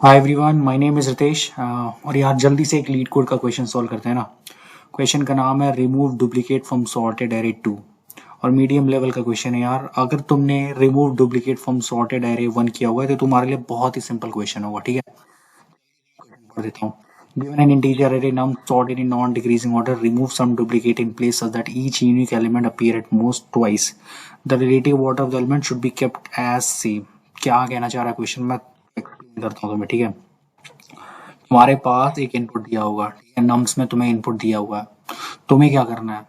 Hi everyone, my name is Ritesh. और यार जल्दी से एक लीड कोड का क्वेश्चन सॉल्व करते हैं ना। क्वेश्चन का नाम है remove duplicate from sorted array 2 और मीडियम लेवल का क्वेश्चन है यार। अगर तुमने remove duplicate from sorted array 1 किया हुआ है तो तुम्हारे लिए बहुत ही सिंपल क्वेश्चन होगा। ठीक है, पढ़ देता हूँ। Given an integer array num sorted in non-decreasing order, remove some duplicate in place such that each unique element appear at most twice. The relative order of the element should be kept as same. क्या कहना चाह रहा है question, मैं explain करता हूँ तुम्हें। ठीक है, तुम्हारे पास एक इनपुट दिया होगा, ठीक है, नम्स में तुम्हें इनपुट दिया हुआ है। तुम्हें क्या करना है,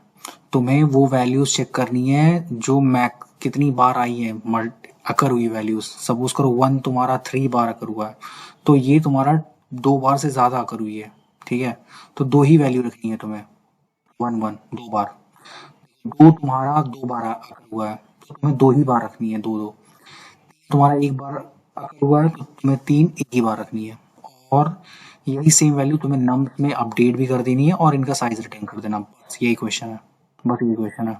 तुम्हें वो वैल्यूज चेक करनी है जो मैक कितनी बार आई है, अकर हुई वैल्यूज। सपोज करो 1 तुम्हारा 3 बार अकर हुआ है, तो ये तुम्हारा 2 बार से ज्यादा अकर हुई है। ठीक है, तो 2 ही वैल्यू रखनी है तुम्हें। 1 1 2 बार, 2 तुम्हारा 2 बार अकर हुआ है तो तुम्हें 2 ही बार रखनी है। 2 2 तुम्हारा 1 बार अकर हुआ है तो तुम्हें 3 एक ही बार रखनी है। और यही सेम वैल्यू तुम्हें नम में अपडेट भी कर देनी है और इनका साइज रिटर्न कर देना। बस यही क्वेश्चन है, बस यही क्वेश्चन है,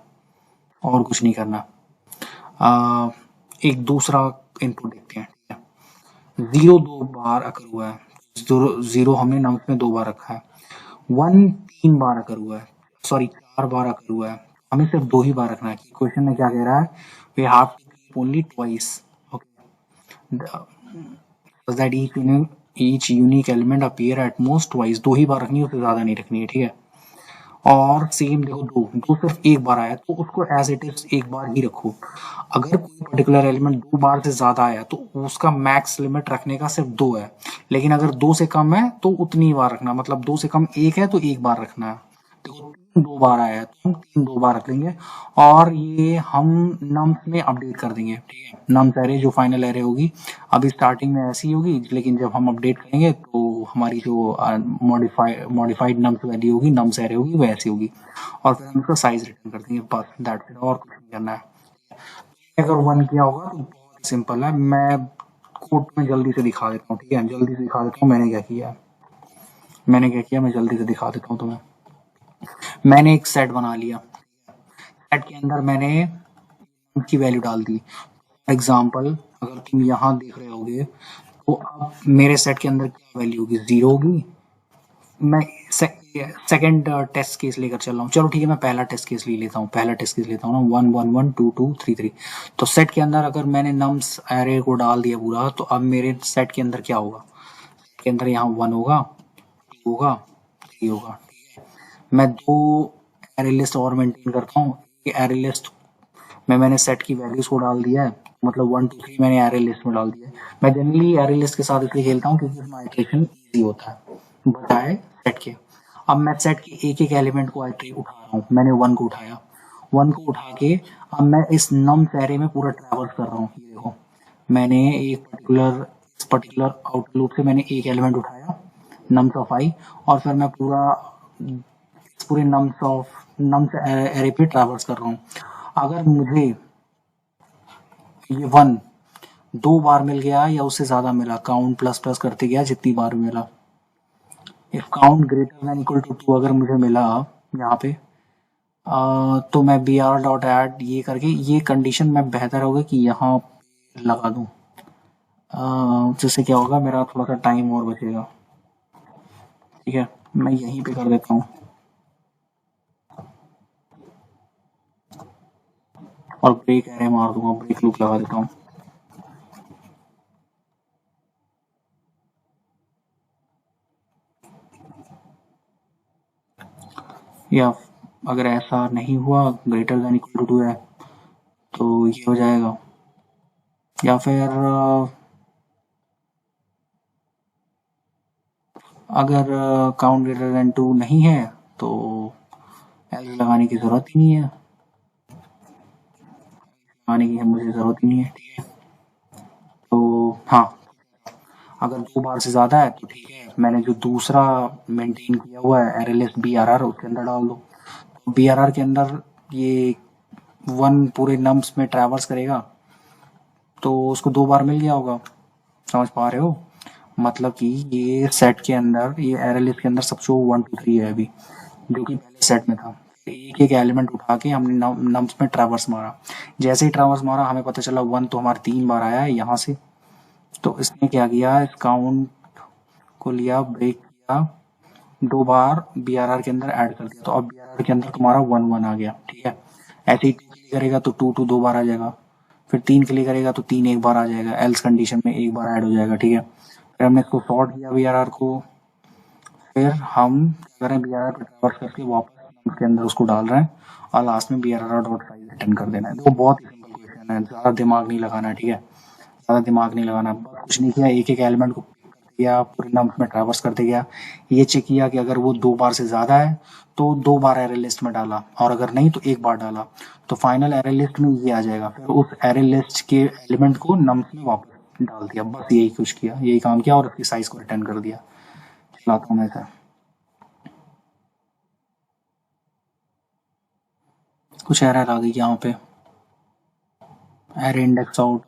और कुछ नहीं करना। एक दूसरा इनपुट देखते हैं। ठीक है, 0 2 बार अकर हुआ है, 0 हमने नम में 2 बार रखा है। 1 3 बार अकर हुआ है, सॉरी 4 बार अकर हुआ है, हमें सिर्फ 2 ही बार रखना है। क्वेश्चन में क्या कह रहा है, we have to keep only twice. That each unique element appear at most twice। 2 ही बार रखनी है, उससे ज्यादा नहीं रखनी है। ठीक है, और सेम देखो 2 2 सिर्फ 1 बार आया तो उसको एज इट इज 1 बार ही रखो। अगर कोई पर्टिकुलर एलिमेंट 2 बार से ज्यादा आया तो उसका मैक्स लिमिट रखने का सिर्फ 2 है, लेकिन अगर 2 से कम है तो उतनी ही बार रखना। मतलब 2 से कम 1 है तो 1 बार रखना है। देखो 2 बार आया है तो हम 3 2 बार रख लेंगे और ये हम नम्स में अपडेट कर देंगे। ठीक है, नम्स एरे जो फाइनल एरे होगी अभी स्टार्टिंग में ऐसी होगी, लेकिन जब हम अपडेट करेंगे तो हमारी जो मॉडिफाइड नम्स वैल्यू होगी, नम्स एरे होगी, वो ऐसी होगी। और फिर हम इसका साइज रिटर्न कर देंगे। बस दैट्स इट, और कुछ नहीं करना है। अगर 1 किया होगा तो बहुत सिंपल है, मैं कोड में जल्दी से दिखा देता हूँ। ठीक है, जल्दी से दिखा देता हूँ मैंने क्या किया। मैं जल्दी से दिखा देता हूँ तुम्हें। मैंने एक सेट बना लिया, सेट के अंदर मैंने की वैल्यू डाल दी। फॉर एग्जाम्पल अगर तुम यहाँ देख रहे होगे तो अब मेरे सेट के अंदर क्या वैल्यू होगी, 0 होगी। मैं सेकंड टेस्ट केस लेकर चल रहा हूँ। चलो ठीक है, मैं पहला टेस्ट केस ले लेता हूँ। पहला टेस्ट केस लेता हूँ ना, 1 1 1 2 2 3 3। तो सेट के अंदर अगर मैंने नम्स एरे को डाल दिया पूरा, तो अब मेरे सेट के अंदर क्या होगा, के अंदर यहाँ 1 होगा, 2 होगा, 3 होगा। मैं 2 एरे लिस्ट और मेंटेन करता हूँ। एरे लिस्ट में मैंने सेट की वैल्यूज को डाल दिया है, मतलब 1 2 3 मैंने एरे लिस्ट में डाल दिया है। मैं जनरली एरे लिस्ट के साथ इसलिए खेलता हूँ क्योंकि इसमें आइटरेशन इजी होता है बजाय सेट के। अब मैं सेट के एक एक एलिमेंट को आइटरेट उठा रहा हूँ। मैंने 1 को उठाया, 1 को उठा के अब मैं इस नम एरे में पूरा ट्रैवर्स कर रहा हूँ। ये देखो, मैंने एक पर्टिकुलर आउटर लूप से मैंने एक एलिमेंट उठाया, नम्स ऑफ आई, और फिर मैं पूरे नम्स एरे पे ट्रैवर्स कर रहा हूँ। अगर मुझे ये 1 2 बार मिल गया या उससे ज्यादा मिला, काउंट प्लस प्लस करते गया जितनी बार मिला, if count greater than equal to 2 अगर मुझे मिला यहाँ पे, तो मैं बी आर डॉट एड ये करके, ये कंडीशन में बेहतर होगा कि यहाँ लगा दूं, जिससे क्या होगा, मेरा थोड़ा सा टाइम और बचेगा। ठीक है, मैं यहीं पे कर देता हूँ और ब्रेक एरे मार दूंगा, ब्रेक लूप लगा देता हूँ। या अगर ऐसा नहीं हुआ, ग्रेटर देन इक्वल टू 2 है, तो ये हो जाएगा। या फिर अगर काउंट ग्रेटर देन 2 नहीं है तो एल्स लगाने की जरूरत ही नहीं है, लगाने की मुझे जरूरत ही नहीं है। ठीक है, तो हाँ, अगर 2 बार से ज्यादा है तो ठीक है, मैंने जो दूसरा मेंटेन किया हुआ है array list B R R, उसके अंदर डाल दो। बी आर आर के अंदर ये 1 पूरे नम्स में ट्रैवर्स करेगा, तो उसको 2 बार मिल गया होगा। समझ पा रहे हो, मतलब कि ये सेट के अंदर, ये एरे लिस्ट के अंदर सबसे 1 2 3 है अभी, जो कि पहले सेट में था। एक एक एलिमेंट उठा के हमने नम्स में ट्रैवर्स मारा। जैसे ही ट्रैवर्स मारा हमें पता चला 1 तो हमारा 3 बार आया है यहाँ से, तो इसने क्या किया, इस काउंट को लिया, ब्रेक किया, 2 बार BRR के अंदर ऐड कर दिया, तो अब BRR के अंदर तुम्हारा 1 1 आ गया, ठीक है। ऐसे ही 2 के लिए करेगा तो 2 2 2 बार आ जाएगा, फिर 3 के लिए करेगा तो 3 एक बार आ जाएगा, एल्स कंडीशन में एक बार ऐड हो जाएगा, ठीक है। फिर हमने इसको सॉर्ट किया BRR को, फिर हम क्या करें, BRR को ट्रांसफर करके वापस उसके अंदर उसको डाल रहे हैं और लास्ट में BRR डॉट साइज रिटर्न कर देना है। तो बहुत ही सिंपल क्वेश्चन है, ज़्यादा दिमाग नहीं लगाना है, ठीक है। ज़्यादा दिमाग नहीं लगाना, कुछ नहीं किया, एक एक एलिमेंट को पिक करते गया, पूरे नंबर में ट्रैवर्स करते गया, ये चेक किया कि अगर वो 2 बार से ज़्यादा है तो 2 बार एरे लिस्ट में डाला, और अगर नहीं तो 1 बार डाला, तो फाइनल एरे लिस्ट में ये आ जाएगा। फिर उस एरे लिस्ट के एलिमेंट को नंबर में वापस डाल दिया, बस यही कुछ किया, यही काम किया और उसकी साइज को रिटर्न कर दिया। चलाता हूँ मैं इसे, कुछ एरर आ गई यहाँ पे, एरे इंडेक्स आउट,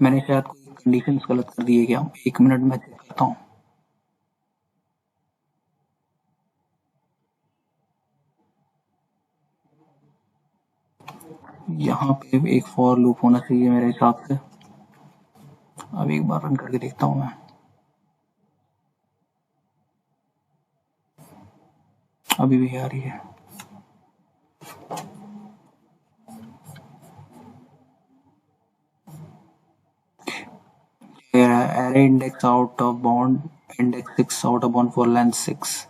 मैंने शायद कोई कंडीशंस गलत कर दी है क्या, 1 मिनट में चेक करता हूँ। यहाँ पे एक फॉर लूप होना चाहिए मेरे हिसाब से, अब एक बार रन करके देखता हूँ मैं, अभी भी आ रही है। Array index out of bound index 6 out of bound for length 6,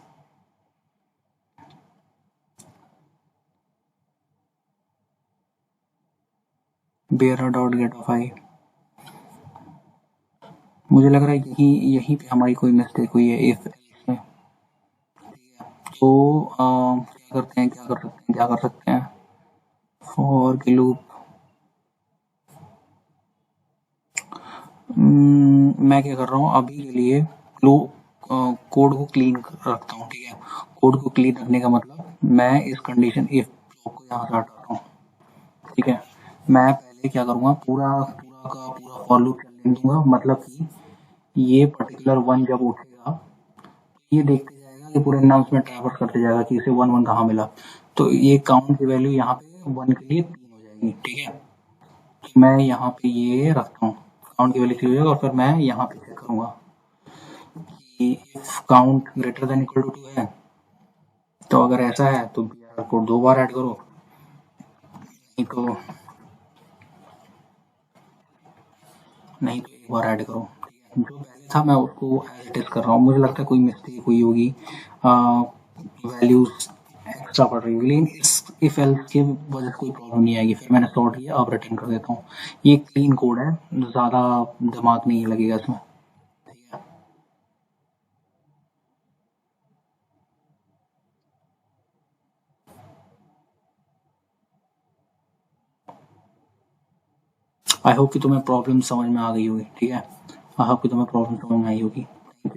bearer dot get of I, मुझे लग रहा है यहीं पे हमारी कोई मिस्टेक हुई है इफ में। तो क्या कर सकते हैं, फॉर के लूप, मैं क्या कर रहा हूँ अभी के लिए, कोड को क्लीन रखता हूँ, ठीक है। कोड को क्लीन रखने का मतलब मैं इस कंडीशन इफ ब्लॉक को यहाँ से हटाता हूँ, ठीक है। मैं पहले क्या करूँगा, पूरा पूरा का पूरा फॉर लूप चलने दूंगा, मतलब कि ये पर्टिकुलर 1 जब उठेगा ये देखते जाएगा कि पूरे नम्स में ट्रैवर्स करते जाएगा कि इसे 1 1 कहाँ मिला, तो ये काउंट की वैल्यू यहाँ पे 1 के लिए 3 हो जाएगी, ठीक है। तो मैं यहाँ पे ये रखता हूँ, काउंट की वैल्यू 3 हो जाएगा, और फिर मैं यहाँ पे चेक करूंगा कि if count greater than equal to 2 है, तो अगर ऐसा है तो BRR को 2 बार ऐड करो, नहीं तो 1 बार ऐड करो, जो पहले था मैं उसको एज इट इज कर रहा हूँ। मुझे लगता है कोई मिस्टेक हुई होगी, वैल्यूज एक्स्ट्रा पड़ रही होगी, लेकिन इस इफ एल्स की वजह से कोई प्रॉब्लम नहीं आएगी। फिर मैंने सॉर्ट किया, अब रिटर्न कर देता हूँ। ये क्लीन कोड है, ज़्यादा दिमाग नहीं लगेगा इसमें। आई होप कि तुम्हें प्रॉब्लम समझ में आ गई होगी, ठीक है। आई होप कि तुम्हें प्रॉब्लम समझ में आई होगी। Thank you.